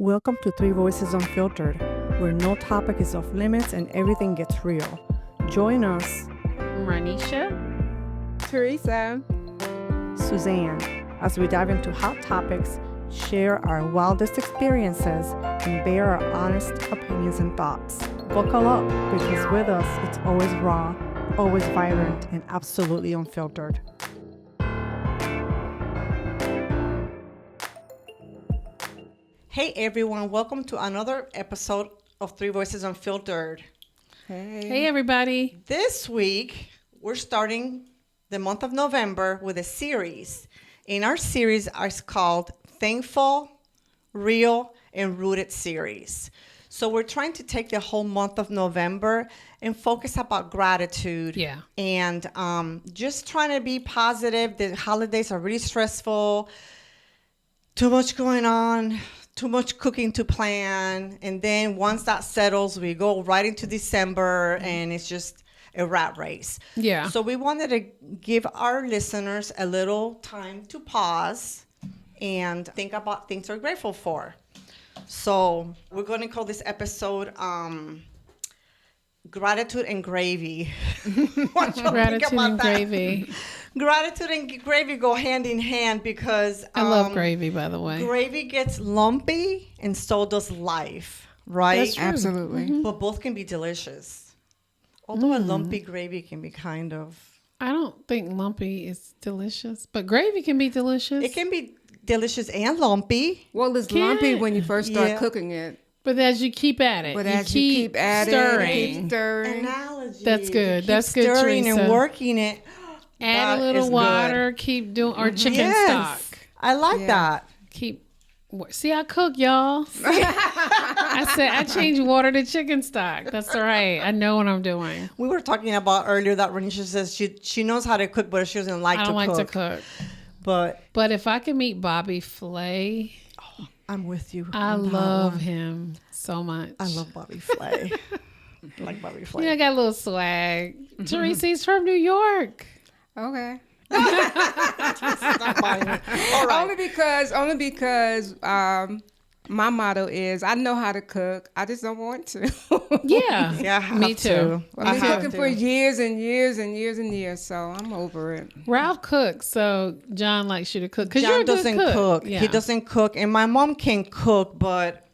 Welcome to Three Voices Unfiltered, where no topic is off limits and everything gets real. Join us, Ranisha, Teresa, Suzanne, as we dive into hot topics, share our wildest experiences, and bear our honest opinions and thoughts. Buckle up, because with us, it's always raw, always vibrant, and absolutely unfiltered. Hey everyone, welcome to another episode of Three Voices Unfiltered. Hey everybody. This week, we're starting the month of November with a series. And our series is called Thankful, Real, and Rooted series. So we're trying to take the whole month of November and focus about gratitude. Yeah. And just trying to be positive. The holidays are really stressful. Too much going on. Too much cooking to plan. And then once that settles, we go right into December and it's just a rat race. Yeah. So we wanted to give our listeners a little time to pause and think about things we're grateful for. So we're going to call this episode Gratitude and Gravy. What you Gratitude think about and that? gravy. Gratitude and gravy go hand in hand because I love gravy, by the way. Gravy gets lumpy and so does life, right? That's true. Absolutely. Mm-hmm. But both can be delicious. Although a lumpy gravy can be kind of... I don't think lumpy is delicious, but gravy can be delicious. It can be delicious and lumpy. Well, it's Can lumpy it? when you first start Yeah. cooking it. But as you keep at it, But as you keep at stirring. it, keep stirring. Analogy. That's good. Keep That's good, stirring Teresa. and working it. Add That a little is good. water, keep doing, or chicken Yes. stock. I like Yeah. that. See, I cook, y'all. I said I change water to chicken stock. That's right. I know what I'm doing. We were talking about earlier that Renisha says she knows how to cook, but she doesn't like I to don't like cook. to cook. But If I can meet Bobby Flay, I'm with you. I on that love one. him so much. I love Bobby Flay. I like Bobby Flay. Yeah, I got a little swag. Teresa, he's from New York. Okay. Stop buying it. All right. Only because my motto is I know how to cook. I just don't want to. Yeah. Yeah, I have Me too. to. I've I been have cooking to. for years and years and years and years, so I'm over it. Ralph cooks, so John likes you to cook. Because John you're a good doesn't cook. He doesn't cook, and my mom can cook, but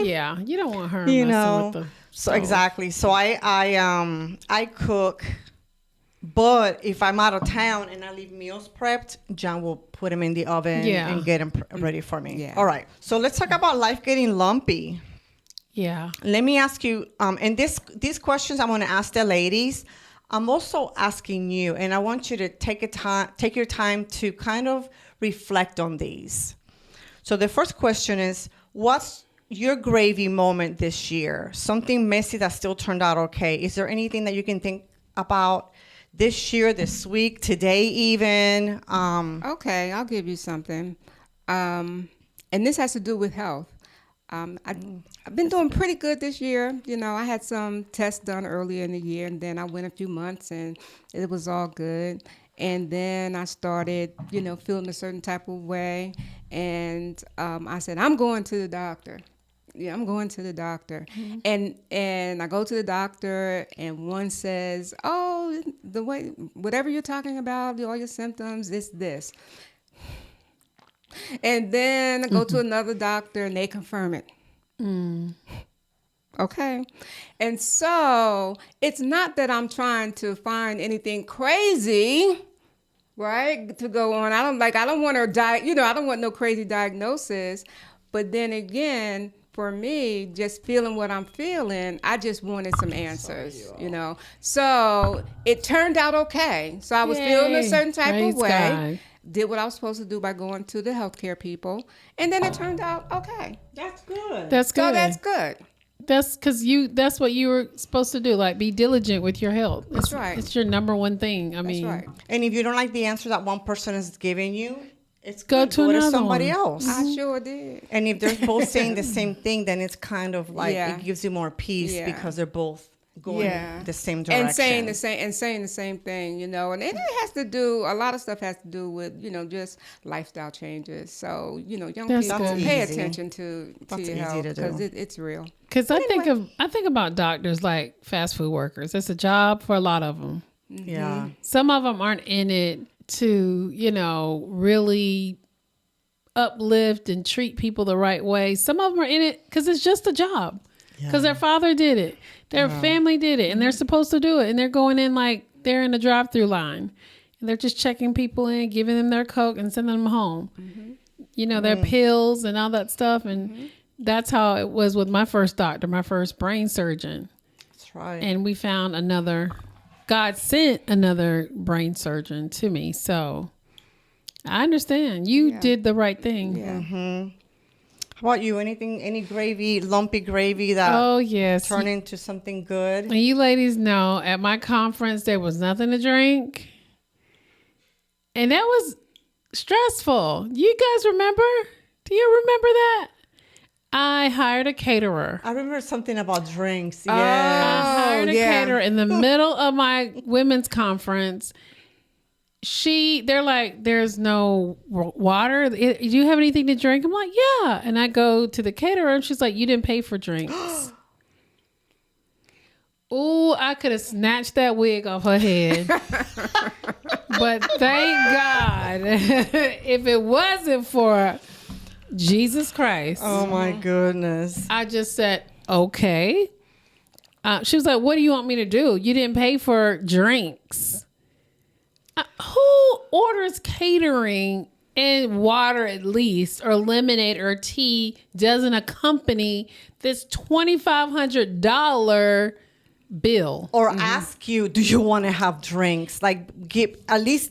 Yeah, you don't want her you messing know. with the So stove. exactly. So I cook, but if I'm out of town and I leave meals prepped, John will put them in the oven Yeah. and get them ready for me. Yeah. All right. So let's talk about life getting lumpy. Yeah. Let me ask you, and these questions I'm going to ask the ladies. I'm also asking you, and I want you to take your time to kind of reflect on these. So the first question is, what's your gravy moment this year? Something messy that still turned out okay. Is there anything that you can think about this year, this week, today even? Okay, I'll give you something. And this has to do with health. I've been doing pretty good this year. You know, I had some tests done earlier in the year, and then I went a few months, and it was all good. And then I started, feeling a certain type of way, and I said, I'm going to the doctor. Yeah, I'm going to the doctor. Mm-hmm. And I go to the doctor, and one says, oh, whatever you're talking about, all your symptoms, this. And then I go to another doctor, and they confirm it. Okay. And so it's not that I'm trying to find anything crazy, right, to go on. I don't want to I don't want no crazy diagnosis. But then again, for me, just feeling what I'm feeling, I just wanted some answers, So it turned out okay. So I was feeling a certain type of way. God. Did what I was supposed to do by going to the healthcare people. And then it turned out okay. That's good. That's good. So that's good. That's because that's what you were supposed to do. Like, be diligent with your health. That's right. It's your number one thing. I mean, That's right. And if you don't like the answer that one person is giving you, it's Go good. to Go to another somebody one. else. I sure did. And if they're both saying the same thing, then it's kind of like Yeah. it gives you more peace Yeah. because they're both going the same direction. And saying the same thing, you know, and it has to do, a lot of stuff has to do with, you know, just lifestyle changes. So, you know, young people pay attention to your health because it's real. Because I think about doctors like fast food workers. It's a job for a lot of them. Yeah. Some of them aren't in it to, you know, really uplift and treat people the right way. Some of them are in it because it's just a job. Because their father did it. Their family did it. And they're supposed to do it. And they're going in like they're in a drive-through line. And they're just checking people in, giving them their Coke and sending them home. Mm-hmm. You know, their pills and all that stuff. And that's how it was with my first doctor, my first brain surgeon. That's right. And we found God sent another brain surgeon to me. So I understand. You did the right thing. Yeah. Mm-hmm. How about you? Any gravy, lumpy gravy that turned into something good? And you ladies know at my conference there was nothing to drink. And that was stressful. You guys remember? Do you remember that? I hired a caterer. I remember something about drinks. I hired a caterer in the middle of my women's conference. They're like, there's no water. Do you have anything to drink? I'm like, yeah. And I go to the caterer and she's like, you didn't pay for drinks. Ooh, I could have snatched that wig off her head. But thank God, if it wasn't for Jesus Christ. Oh my goodness. I just said, okay. She was like, what do you want me to do? You didn't pay for drinks. Who orders catering and water at least, or lemonade or tea, doesn't accompany this $2,500 bill? Or ask you, do you want to have drinks? Like, at least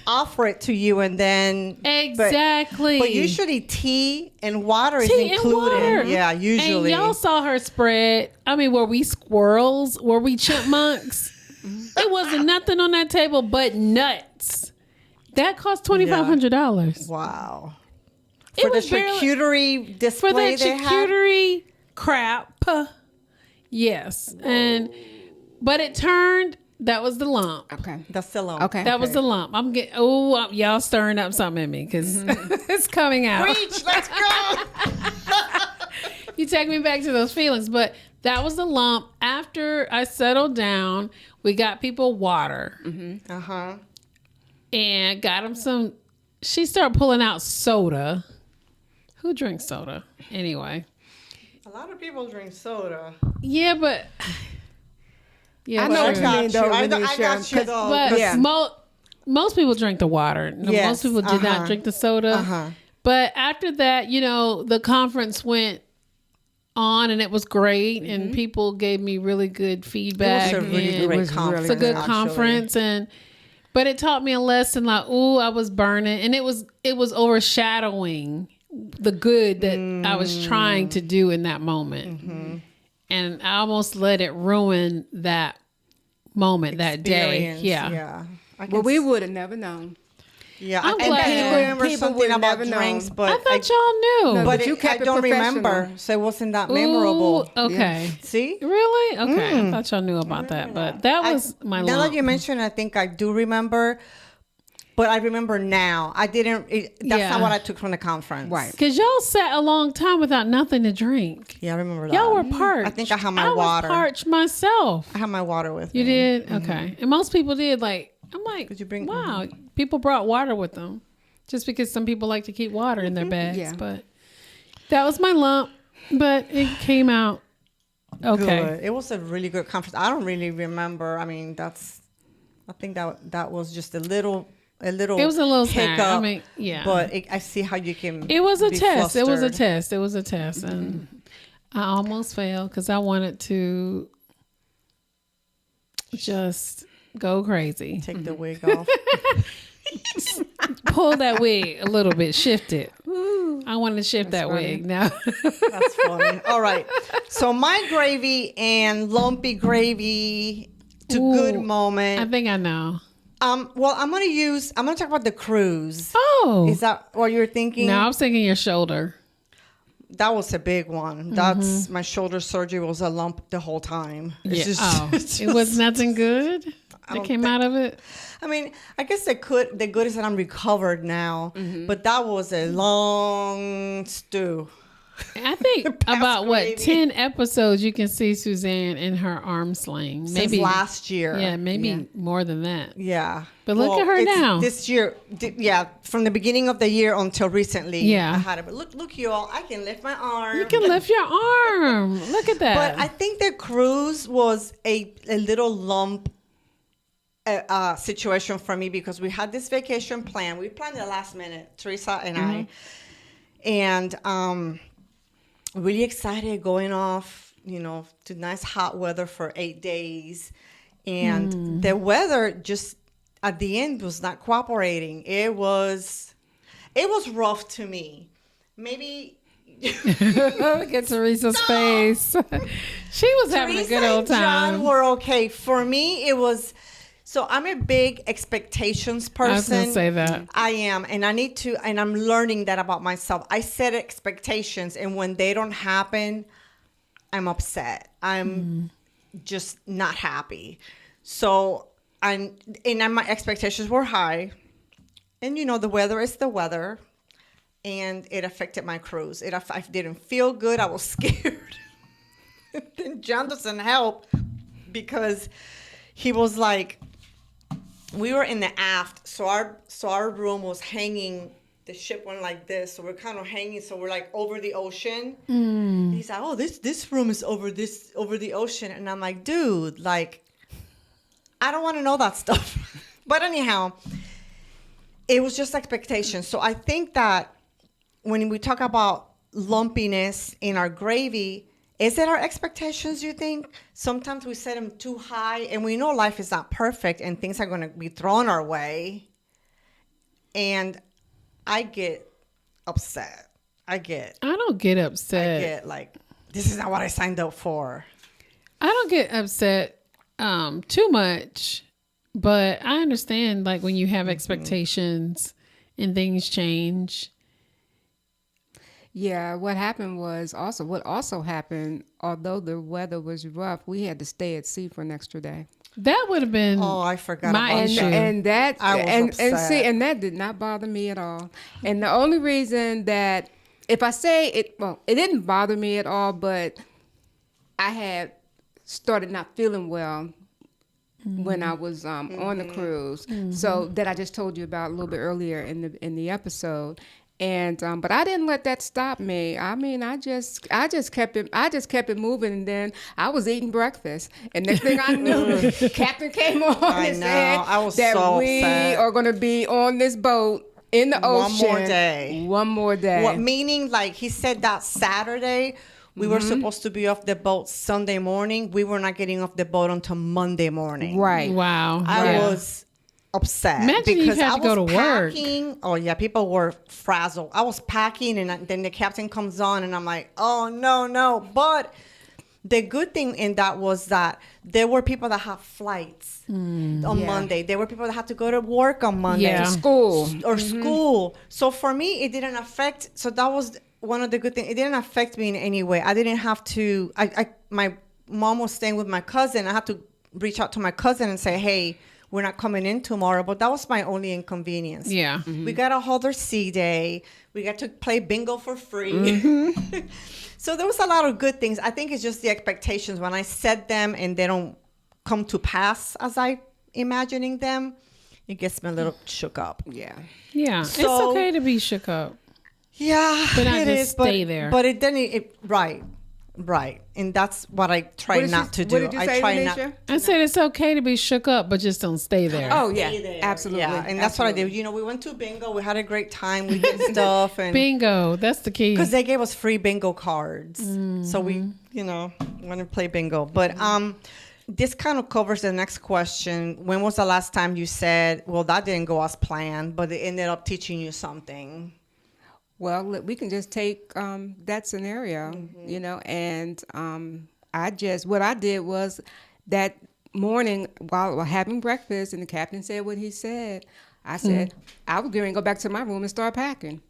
offer it to you and then. Exactly. But usually tea and water is tea included. And water. Yeah, usually. And y'all saw her spread. I mean, were we squirrels? Were we chipmunks? It wasn't nothing on that table but nuts. That cost $2,500. Wow. It For the was charcuterie display for the they had? charcuterie crap. Yes. But it turned, that was the lump. Okay. That's the lump. Okay. That was the lump. Y'all stirring up something in me because it's coming out. Preach, let's go. You take me back to those feelings. But that was the lump. After I settled down, we got people water. Mm-hmm. Uh-huh. And got them some. She started pulling out soda. Who drinks soda? Anyway. A lot of people drink soda. Yeah, but. Yeah, I know what you mean, though. I got you, though. But most people drink the water. Yes, most people did not drink the soda. But after that, you know, the conference went on and it was great. And people gave me really good feedback. It was a really great conference. It's a good conference. But it taught me a lesson like, I was burning. And it was overshadowing the good that I was trying to do in that moment. Mm-hmm. And I almost let it ruin that moment, that day. Yeah. Well, we would have never known. Yeah, I'm glad. I remember something about drinks, but I thought y'all knew. No, but you kept I it don't professional. remember, so it wasn't that memorable. Okay. Yeah. See? Really? Okay. I thought y'all knew about that, but that was my Now lump. that you mentioned, I think I do remember, but I remember now. I didn't. That's not what I took from the conference. Right. Because y'all sat a long time without nothing to drink. Yeah, I remember that. Y'all were parched. I think I had my water. I was parched myself. I had my water with me. You did? Okay. And most people did. Like, I'm like, Did you bring? wow, people brought water with them. Just because some people like to keep water in their bags. Yeah. But that was my lump. But it came out okay. Good. It was a really good conference. I don't really remember. I mean, I think that was just a little. It was a little hiccup. snack. I mean, yeah. But I see how you can. It was a be test. flustered. It was a test. And I almost failed because I wanted to just go crazy. Take the wig off. Pull that wig a little bit, shift it. I want to shift that wig now. That's funny. All right. So my gravy and lumpy gravy to good moment. I think I know. Well, I'm gonna talk about the cruise. Oh. Is that what you're thinking? No, I was thinking your shoulder. that was a big one. That's my shoulder surgery was a lump the whole time. It was nothing good that came out of it. I mean, I guess the good is that I'm recovered now, but that was a long stew. I think about 10 episodes you can see Suzanne in her arm sling. Maybe since last year. Yeah, maybe more than that. Yeah. But look at her now. This year, from the beginning of the year until recently. Yeah. I had it. But look, you all, I can lift my arm. You can lift your arm. Look at that. But I think the cruise was a little lump situation for me because we had this vacation plan. We planned it last minute, Teresa and I. And really excited going off, to nice hot weather for 8 days. And the weather just at the end was not cooperating. It was rough to me. Maybe look at Teresa's face. She was having a good old time. John were okay. For me, it was. So I'm a big expectations person. I was going to say that. I am. And and I'm learning that about myself. I set expectations, and when they don't happen, I'm upset. I'm just not happy. So my expectations were high. And the weather is the weather. And it affected my cruise. I didn't feel good. I was scared. Then John doesn't help because he was like, we were in the aft, so our room was hanging. The ship went like this, so we're kind of hanging. So we're like over the ocean. And he's like, "Oh, this room is over the ocean," and I'm like, "Dude, like, I don't want to know that stuff." But anyhow, it was just expectations. So I think that when we talk about lumpiness in our gravy, is it our expectations, you think? Sometimes we set them too high, and we know life is not perfect, and things are going to be thrown our way. And I get upset. I don't get upset. I get like, this is not what I signed up for. I don't get upset too much, but I understand like when you have expectations and things change. Yeah, what also happened, although the weather was rough, we had to stay at sea for an extra day. That would have been I forgot my about issue. And that I was upset. and that did not bother me at all. And the only reason that if I say it didn't bother me at all, but I had started not feeling well when I was on the cruise. So that I just told you about a little bit earlier in the episode. And but I didn't let that stop me. I mean, I just kept it moving, and then I was eating breakfast. And next thing I knew, Captain came on and said that we are going to be on this boat in the ocean one more day. What meaning? Like he said that Saturday. We were supposed to be off the boat Sunday morning. We were not getting off the boat until Monday morning. Right. Wow. I was upset. Imagine because you had to go to work. Oh yeah, people were frazzled. I was packing, and then the captain comes on, and I'm like, oh no. But the good thing in that was that there were people that have flights on Monday. There were people that had to go to work on Monday. Yeah. School. So for me, it didn't affect. So that was one of the good things. It didn't affect me in any way. I didn't have to. My mom was staying with my cousin. I had to reach out to my cousin and say, hey, we're not coming in tomorrow. But that was my only inconvenience. Yeah. We got a Holder Sea Day. We got to play bingo for free. So there was a lot of good things. I think it's just the expectations. When I set them and they don't come to pass as I imagining them, it gets me a little shook up. Yeah. Yeah. It's So- okay to be shook up. Yeah, But not it just is, stay there. But right, and that's what I try not to do. What did you say, I try Tanisha? I said it's okay to be shook up, but just don't stay there. Oh yeah, Stay there. absolutely. Yeah, and that's what I did. You know, we went to bingo. We had a great time. We did stuff, and Bingo. That's the key. because they gave us free bingo cards, so we, went to play bingo. But this kind of covers the next question. When was the last time you said, "Well, that didn't go as planned, but it ended up teaching you something"? Well, we can just take that scenario, and what I did was that morning while we're having breakfast and the captain said what he said, I said, I was going to go back to my room and start packing.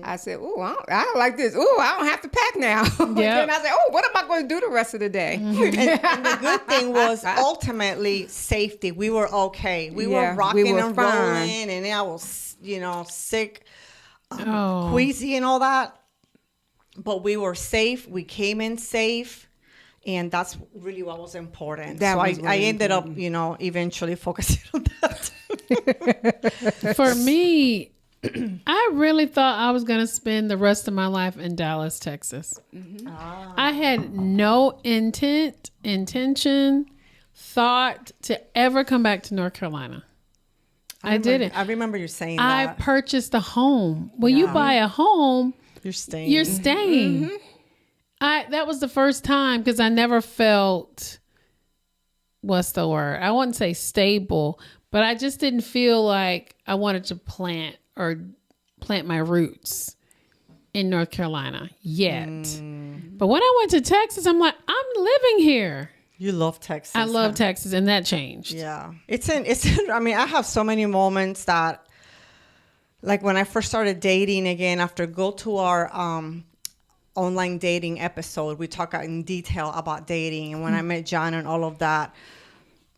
I said, "Ooh, I don't like this. Ooh, I don't have to pack now." Yeah. Then I said, "Oh, what am I going to do the rest of the day?" And the good thing was ultimately safety. We were okay. We were rocking and fine. rolling, and I was, sick, Oh. queasy, and all that. But we were safe. We came in safe, and that's really what was important. That so was I really ended up, eventually focusing on that. For me, I really thought I was going to spend the rest of my life in Dallas, Texas. I had no intention, thought to ever come back to North Carolina. I didn't. I remember you saying I that. purchased a home. When you buy a home, You're staying. you're staying. That was the first time because I never felt, what's the word? I wouldn't say stable, but I just didn't feel like I wanted to plant my roots in North Carolina yet. But when I went to Texas, I'm like, I'm living here. You love Texas. I love Texas, and that changed. Yeah. I mean, I have so many moments that, like when I first started dating again, after go to our online dating episode, we talk in detail about dating. And when I met John and all of that,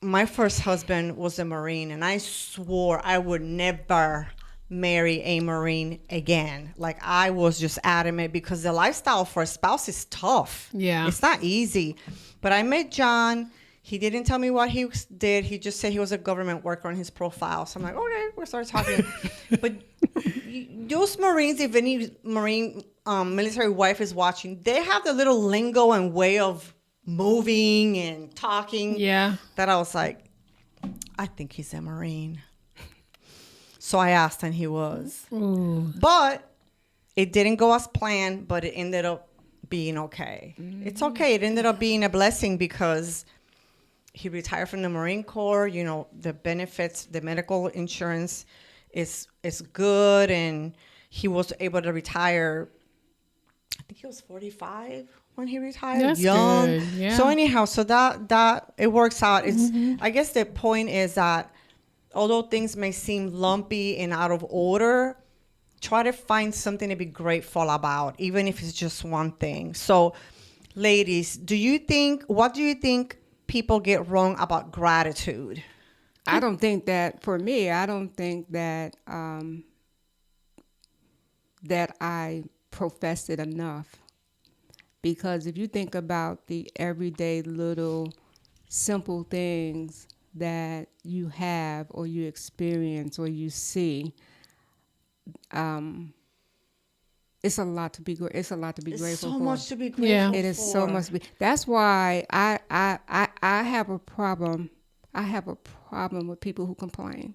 my first husband was a Marine, and I swore I would never marry a Marine again. Like I was just adamant because the lifestyle for a spouse is tough. Yeah. It's not easy. But I met John. He didn't tell me what he did. He just said he was a government worker on his profile. So I'm like, okay, we started talking. But those Marines, if any Marine military wife is watching, they have the little lingo and way of moving and talking. Yeah. That I was like, I think he's a Marine. So I asked, and he was. Ooh. But it didn't go as planned, but it ended up being okay. It's okay. It ended up being a blessing because he retired from the Marine Corps. The benefits, the medical insurance is good, and he was able to retire. I think he was 45 when he retired. That's young. good. Yeah. So anyhow, so that it works out. It's I guess the point is that although things may seem lumpy and out of order, try to find something to be grateful about, even if it's just one thing. So, ladies, what do you think people get wrong about gratitude? I don't think that, for me, I don't think that that I profess it enough. Because if you think about the everyday little simple things that you have or you experience or you see, it's a lot to be grateful for. So much to be grateful Yeah. It is so much to be. That's why I have a problem. I have a problem with people who complain.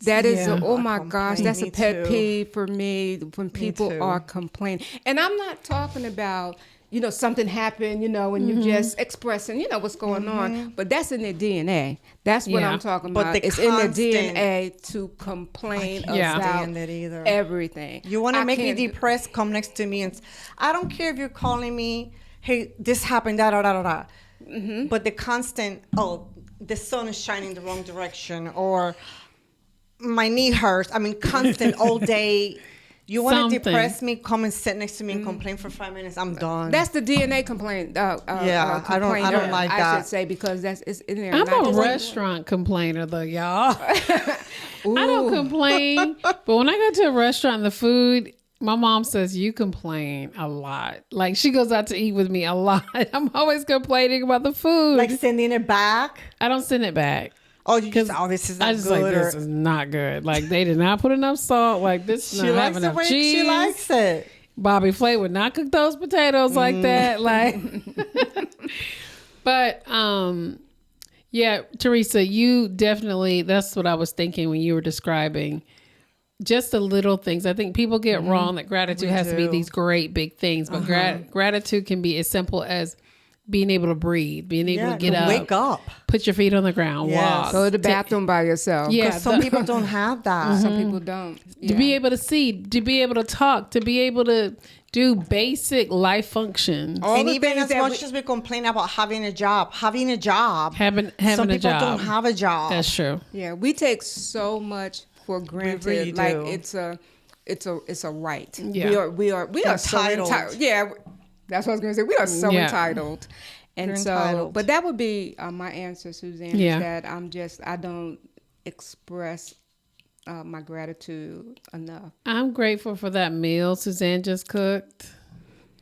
That is, Yeah. oh my gosh, that's Me a pet too. peeve for me when people too. are complaining. And I'm not talking about, something happened, and you're just expressing, what's going on. But that's in their DNA. That's what Yeah. I'm talking But about. the It's in their constant- DNA to complain can't Yeah. about stand it either. everything. You want I to make me can't do- depressed? Come next to me, and I don't care if you're calling me, hey, this happened, da da da da da. But the constant, the sun is shining the wrong direction, or my knee hurts. I mean, constant all day. You want to Something. depress me? Come and sit next to me and complain for 5 minutes. I'm done. That's the DNA complaint. Yeah, I don't complainer, like I that. should say, because it's in there. I'm And I a just- restaurant complainer, though, y'all. I don't complain, but when I go to a restaurant and the food, my mom says you complain a lot. Like she goes out to eat with me a lot. I'm always complaining about the food. like sending it back. I don't send it back. Oh, you just, this is not I just good. like this is not good. Like they did not put enough salt. Like this she not have likes the enough way cheese. she likes it. Bobby Flay would not cook those potatoes like that. Like, but yeah, Teresa, you definitely. That's what I was thinking when you were describing just the little things. I think people get wrong that gratitude has to be do. these great big things, but gratitude can be as simple as being able to breathe, being able to get up, Wake up. put your feet on the ground, Yes. walk, Go to the bathroom by yourself. Yeah, Some people don't have that. Some people don't. to be able to see, to be able to talk, to be able to do basic life functions. All And the even things as that much as we complain about having a job, Having some a people job. don't have a job. That's true. Yeah, we take so much for granted. really Like do. it's a it's a right. Yeah. We are so Entitled. entitled. Yeah, that's what I was going to say. We are so Yeah. entitled. And You're so, entitled. but that would be my answer, Suzanne. Yeah. Is that I don't express my gratitude enough. I'm grateful for that meal Suzanne just cooked.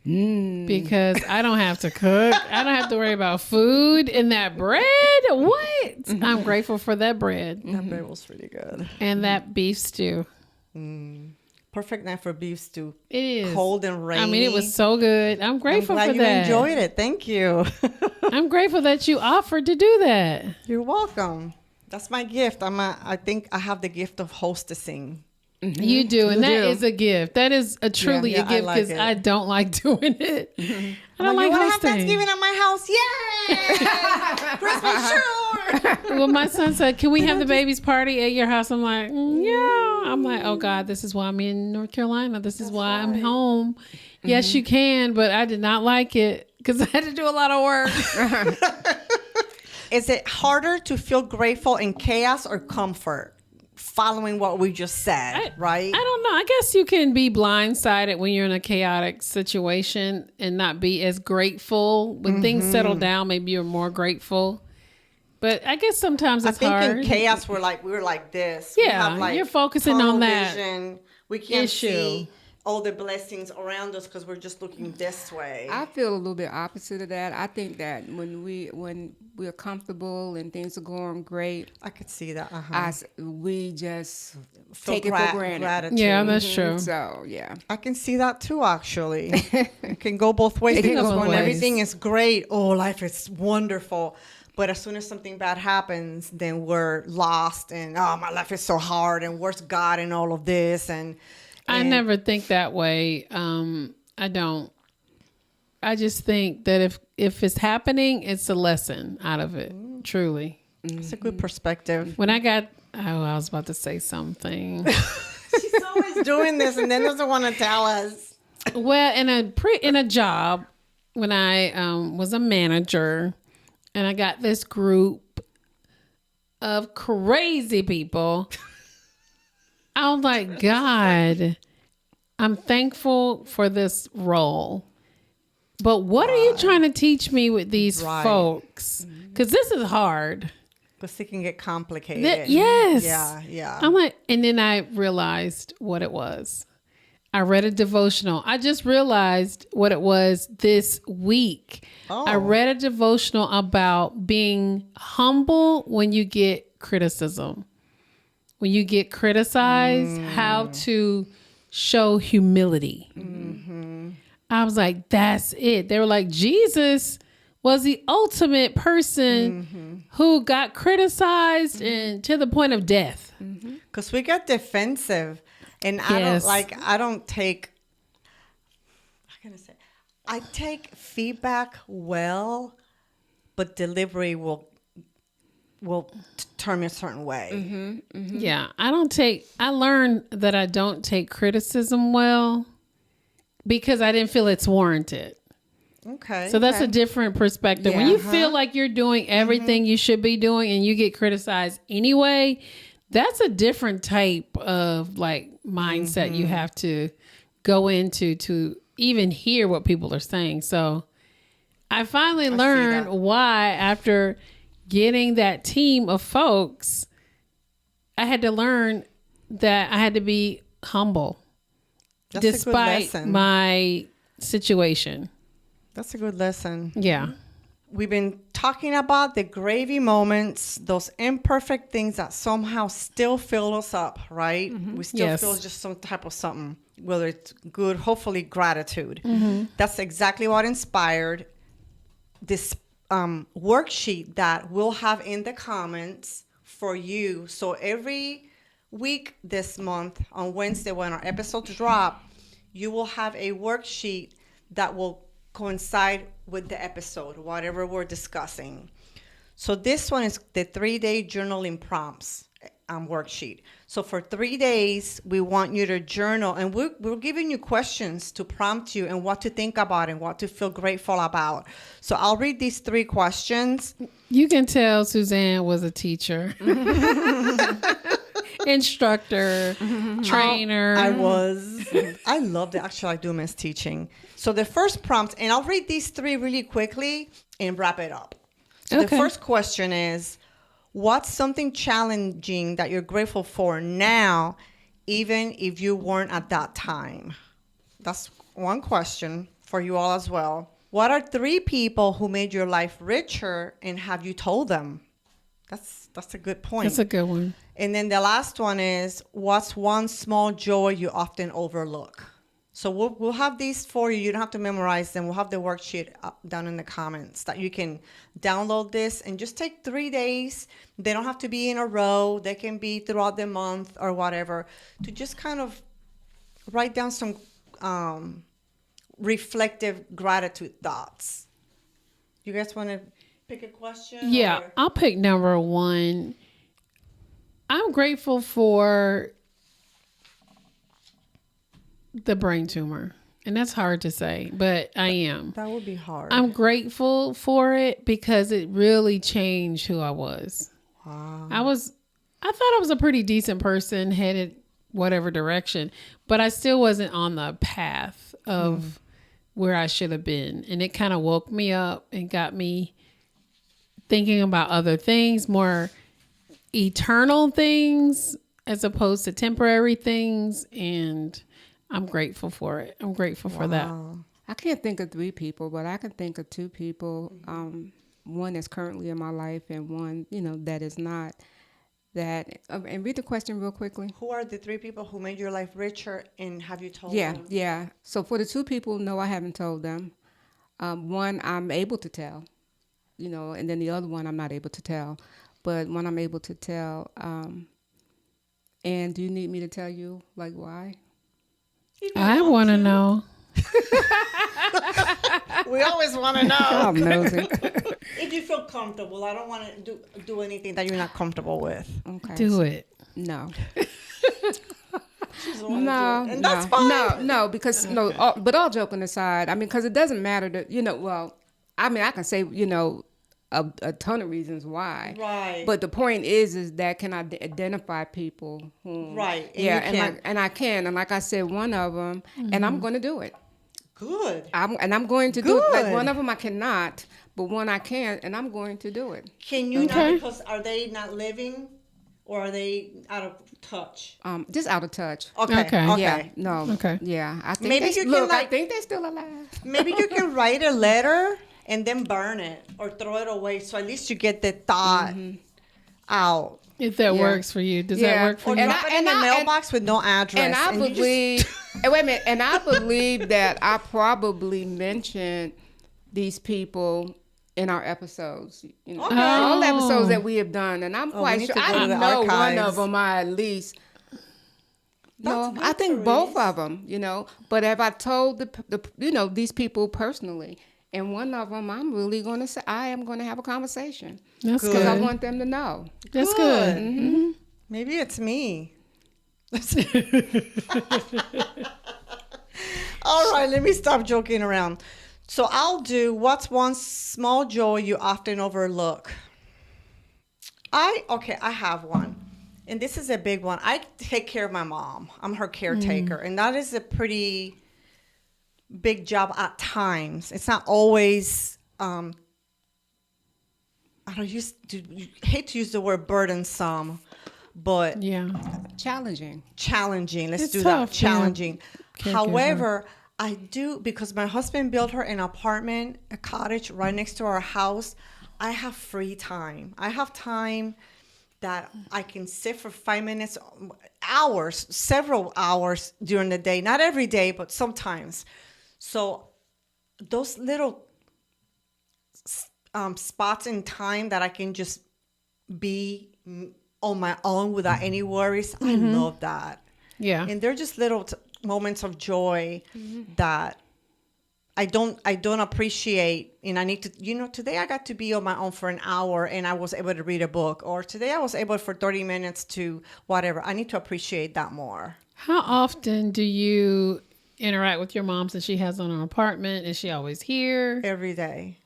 Because I don't have to cook. I don't have to worry about food and that bread. What? I'm grateful for that bread That bread was really good. and that beef stew. Perfect night for beef stew. It is Cold and rainy. I mean, it was so good. I'm I'm grateful glad for you that. enjoyed it. Thank you. I'm grateful that you offered to do that. You're welcome. That's my gift. I think I have the gift of hostessing. You do, and You that do. is a gift. That is truly Yeah, a I gift like because it. I don't like doing it. I don't You like want to have hosting. Thanksgiving at my house? Yeah. Christmas, sure. Well, my son said, "Can we have the baby's party at your house?" I'm like, "Yeah." I'm like, "Oh God, this is why I'm in North Carolina. This is why I'm home." Yes, you can, but I did not like it because I had to do a lot of work. Is it harder to feel grateful in chaos or comfort? Following what we just said, right? I don't know. I guess you can be blindsided when you're in a chaotic situation and not be as grateful. When things settle down, maybe you're more grateful. But I guess sometimes I it's think hard. in chaos we were like this. Yeah, we have you're focusing tunnel on that vision. We can't issue. see all the blessings around us because we're just looking this way. I feel a little bit opposite of that. I think that when we're comfortable and things are going great, I could see that. we just Feel take it for granted. Gratitude. Yeah, that's true. So yeah, I can see that too, actually. It can go both ways It can because go both when ways. everything is great, oh, life is wonderful. But as soon as something bad happens, then we're lost and, oh, my life is so hard and where's God in all of this? And I never think that way. I don't. I just think that if it's happening, it's a lesson out of it. Truly. it's a good perspective. When I got, I was about to say something. She's always doing this and then doesn't want to tell us. Well, in a job, when I was a manager, and I got this group of crazy people, I was like, God, I'm thankful for this role. But what are you trying to teach me with these Right. folks? Because this is hard. Because it can get complicated. Yes. Yeah. I'm like, and then I realized what it was. I read a devotional. I just realized what it was this week. Oh. I read a devotional about being humble when you get criticism. When you get criticized, how to show humility. I was like, that's it. They were like, Jesus was the ultimate person who got criticized and to the point of death. Because we get defensive. And Yes. I don't take, how can I say? I take feedback well, but delivery will turn me a certain way. Yeah, I learned that I don't take criticism well because I didn't feel it's warranted. Okay. So that's a different perspective. When Yeah. you feel like you're doing everything you should be doing and you get criticized anyway, that's a different type of like mindset you have to go into to even hear what people are saying. So I finally learned that. why after getting that team of folks, I had to learn that I had to be humble That's a good despite lesson. my situation. That's a good lesson. Yeah. We've been talking about the gravy moments, those imperfect things that somehow still fill us up, right? We still Yes. feel just some type of something, whether it's good, hopefully gratitude. That's exactly what inspired this worksheet that we'll have in the comments for you. So every week this month on Wednesday when our episodes drop, you will have a worksheet that will coincide with the episode, whatever we're discussing. So this one is the 3-day journaling prompts worksheet. So for 3 days, we want you to journal, and we're giving you questions to prompt you and what to think about and what to feel grateful about. So I'll read these 3 questions. You can tell Suzanne was a teacher. instructor, trainer. I was. I loved it. Actually, I do miss teaching. So the first prompt, and I'll read these three really quickly and wrap it up. So the Okay. first question is, what's something challenging that you're grateful for now, even if you weren't at that time? That's one question for you all as well. What are three people who made your life richer, and have you told them? That's a good point. That's a good one. And then the last one is, what's one small joy you often overlook? So we'll have these for you. You don't have to memorize them. We'll have the worksheet up, down in the comments that you can download this and just take 3 days. They don't have to be in a row. They can be throughout the month or whatever, to just kind of write down some reflective gratitude thoughts. You guys want to pick a question? Yeah, or- I'll pick number one. I'm grateful for the brain tumor. And that's hard to say, but I am. That would be hard. I'm grateful for it because it really changed who I was. Wow. I thought I was a pretty decent person, headed whatever direction, but I still wasn't on the path of where I should have been. And it kind of woke me up and got me thinking about other things, more eternal things as opposed to temporary things. And I'm grateful for it. I'm grateful for that. I can't think of three people, but I can think of two people. One that's currently in my life, and one, that is not. That and read the question real quickly. Who are the three people who made your life richer, and have you told Yeah, them? yeah. So for the two people, no, I haven't told them. One I'm able to tell, and then the other one I'm not able to tell. But one I'm able to tell. And do you need me to tell you like why? I want to know. We always want to know. I'm nosy. If you feel comfortable, I don't want to do anything that you're not comfortable with. Okay. Do it. No. She doesn't wanna No, do it. And that's fine. No, because but all joking aside, I mean, because it doesn't matter that I can say a ton of reasons why. Right. But the point is that can I identify people who Right. And yeah, you can. I can, and like I said, one of them, and I'm going to do it. Good. I'm going to do it. Like Good. one of them I cannot, but one I can, and I'm going to do it. Can you Okay. not, because are they not living, or are they out of touch? Just out of touch. Okay. Okay. Yeah, no. Okay. Yeah, I think Maybe they, you can, look. I like- think they're still alive. Maybe you can write a letter and then burn it or throw it away, so at least you get the thought out. If that Yeah. works for you. Does Yeah. that work for Or you? drop it in the mailbox with no address. And I you just- believe, and wait a minute, and I believe that I probably mentioned these people in our episodes. Okay. All the Oh. episodes that we have done, and I'm we quite need sure to go I to the know one archives. of them I at least. No, That's I good, think both Therese. of them. But have I told these people personally? And one of them, I'm really going to say, I am going to have a conversation That's Good. because I good. want them to know. That's good. Mm-hmm. Maybe it's me. All right, let me stop joking around. So I'll do, what's one small joy you often overlook? I have one. And this is a big one. I take care of my mom. I'm her caretaker. And that is a pretty big job at times. It's not always, I hate to use the word burdensome, but Yeah. Challenging. challenging. Let's It's do tough, that. Challenging. Caregiver. However, I do, because my husband built her an apartment, a cottage right next to our house. I have free time. I have time that I can sit for 5 minutes, hours, several hours during the day. Not every day, but sometimes. So those little spots in time that I can just be on my own without any worries, I love that. Yeah. And they're just little moments of joy that I don't appreciate. And I need to, today I got to be on my own for an hour and I was able to read a book, or today I was able for 30 minutes to whatever. I need to appreciate that more. How often do you interact with your mom since she has on her apartment? Is she always here? Every day.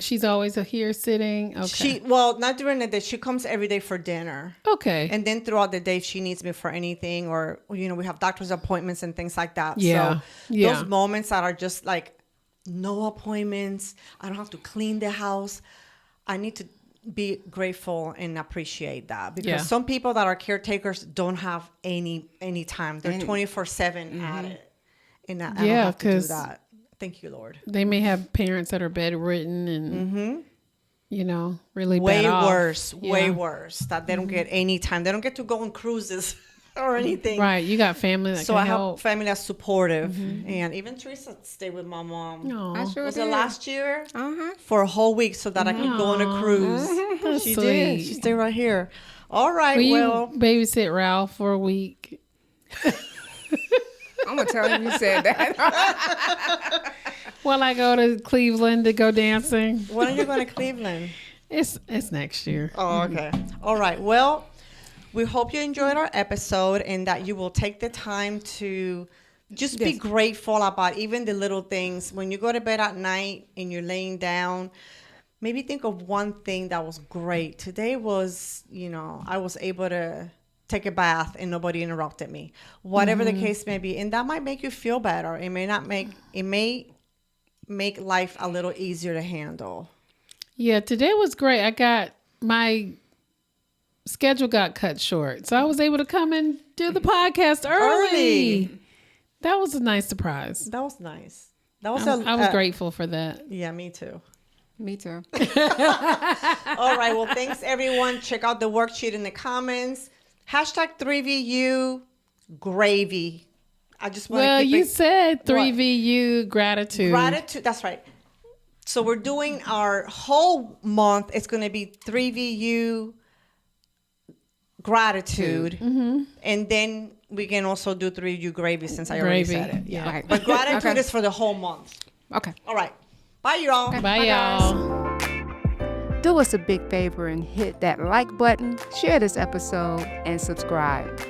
She's always here sitting. Okay. Not during the day. She comes every day for dinner. Okay. And then throughout the day, if she needs me for anything, or we have doctor's appointments and things like that. Yeah. So those moments that are just like no appointments, I don't have to clean the house. I need to be grateful and appreciate that, because some people that are caretakers don't have any time. They're 24/7 at it, and I don't have to do that. Thank you, Lord. They may have parents that are bedridden and, really way bad off. way worse, that they don't get any time. They don't get to go on cruises or anything. Right. You got family that so can I help. have family that's supportive. And even Teresa stayed with my mom. I sure Was did. it last year? Uh-huh. For a whole week so that I could go on a cruise. That's She sweet. did. She stayed right here. All right. Will Well, you babysit Ralph for a week? I'm gonna tell him you said that. While I go to Cleveland to go dancing. when are you going to Cleveland? It's next year. Oh, okay. All right. Well, we hope you enjoyed our episode and that you will take the time to just be grateful about even the little things. When you go to bed at night and you're laying down, maybe think of one thing that was great. Today was, I was able to take a bath and nobody interrupted me. Whatever the case may be. And that might make you feel better. It may make life a little easier to handle. Yeah, today was great. My schedule got cut short, so I was able to come and do the podcast early. That was a nice surprise. That was nice. I was grateful for that. Yeah, me too. Me too. All right. Well, thanks everyone. Check out the worksheet in the comments. #3VU gravy. I just want to you said 3VU gratitude. Gratitude. That's right. So we're doing our whole month. It's going to be 3VU gratitude. And then we can also do 3VU gravy since I already said it. Yeah. Right. But gratitude is for the whole month. Okay. All right. Bye, y'all. Bye, y'all. Do us a big favor and hit that like button, share this episode, and subscribe.